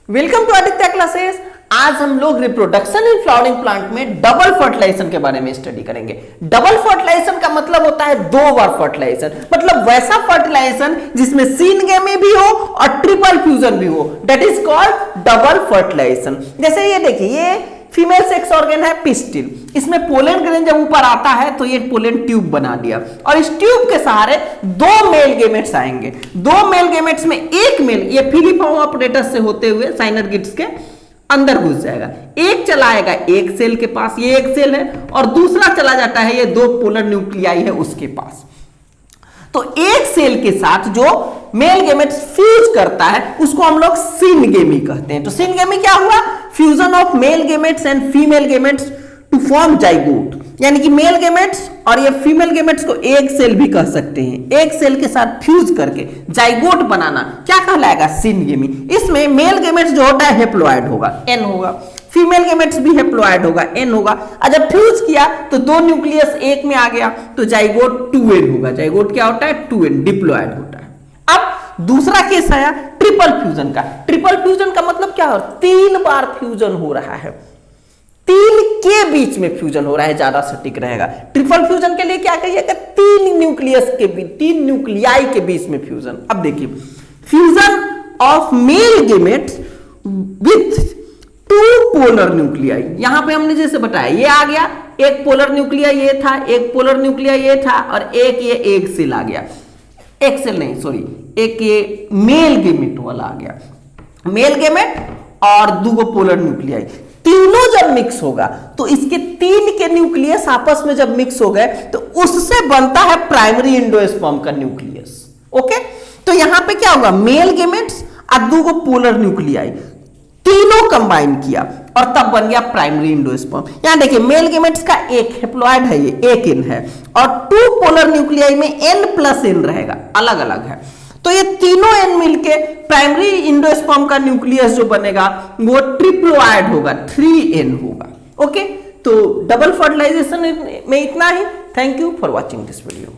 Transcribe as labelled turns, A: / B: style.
A: Welcome to Aditya classes. आज हम लोग रिप्रोडक्शन इन फ्लावरिंग प्लांट में डबल फर्टिलाइजेशन के बारे में स्टडी करेंगे। डबल फर्टिलाइजेशन का मतलब होता है दो बार फर्टिलाइजेशन, मतलब वैसा फर्टिलाइजेशन जिसमें सिनगेमी भी हो और ट्रिपल फ्यूजन भी हो, that is called double fertilization. जैसे ये देखिए, ये फीमेल सेक्स ऑर्गन है पिस्टिल, इसमें पोलन ग्रेन जब ऊपर आता है तो ये पोलन ट्यूब बना दिया और इस ट्यूब के सहारे दो मेल गेमेट्स आएंगे। दो मेल गेमेट्स में एक मेल ये फिलीफॉर्म ऑपरेटस से होते हुए साइनरगिड्स के अंदर घुस जाएगा, एक चला आएगा एक सेल के पास, ये एक सेल है, और दूसरा चला जाता है ये दो पोलर न्यूक्लियाई है उसके पास। तो एक सेल के साथ जो मेल गेमेट्स फ्यूज करता है उसको हम लोग सिनगेमी कहते हैं। तो सिनगेमी क्या हुआ? Fusion of male gametes and female gametes to form zygote, यानी कि मेल गेमेट्स और ये फीमेल गेमेट्स को एक सेल भी कह सकते हैं, एक सेल के साथ फ्यूज करके जाइगोट बनाना क्या कहलाएगा? सिनगेमी। इसमें मेल गेमेट्स जो होता है हेप्लॉइड होगा, एन होगा, फीमेल गेमेट्स भी हेप्लॉइड होगा, एन होगा, और जब फ्यूज किया तो दो न्यूक्लियस एक में आ गया तो जाइगोट 2n होगा। जाइगोट क्या होता है? 2n, डिप्लॉइड होता है। अब दूसरा केस आया ट्रिपल फ्यूजन का। ट्रिपल फ्यूजन का मतलब क्या हो? 3 बार फ्यूजन हो रहा है, 3 के बीच में फ्यूजन हो रहा है, ज्यादा सटीक रहेगा। ट्रिपल फ्यूजन के लिए क्या कहिएगा? 3 न्यूक्लियस के बीच, 3 न्यूक्लियाई के बीच में फ्यूजन। अब देखिए, fusion of male gametes with 2 polar nuclei. यहां पे हमने जैसे बताया, ये आ गया, एक पोलर न्यूक्लियाई ये था, एक पोलर न्यूक्लियाई ये था, और एक ये एक सेल आ गया, एक सेल नहीं सॉरी, एक ये मेल गेमेट वाला आ गया। मेल गेमेट और 2 पोलर न्यूक्लियाई, तीनों जब मिक्स होगा तो इसके 3 के न्यूक्लियस आपस में जब मिक्स हो गए तो उससे बनता है प्राइमरी एंडोस्पर्म का न्यूक्लियस। ओके, तो यहां पे क्या होगा? मेल गेमेट्स और 2 पोलर न्यूक्लियाई तीनों कंबाइन किया और तब बन गया प्राइमरी एंडोस्पर्म। यहां देखिए, मेल गेमेट्स का एक हेप्लॉइड है, ये एक n है, और 2 पोलर न्यूक्लियाई में n+n रहेगा, अलग अलग है। तो ये तीनों n मिलके प्राइमरी एंडोस्पर्म का न्यूक्लियस जो बनेगा वो ट्रिप्लॉइड होगा, 3n होगा। ओके, तो डबल फर्टिलाइजेशन में इतना ही। Thank you for watching this video.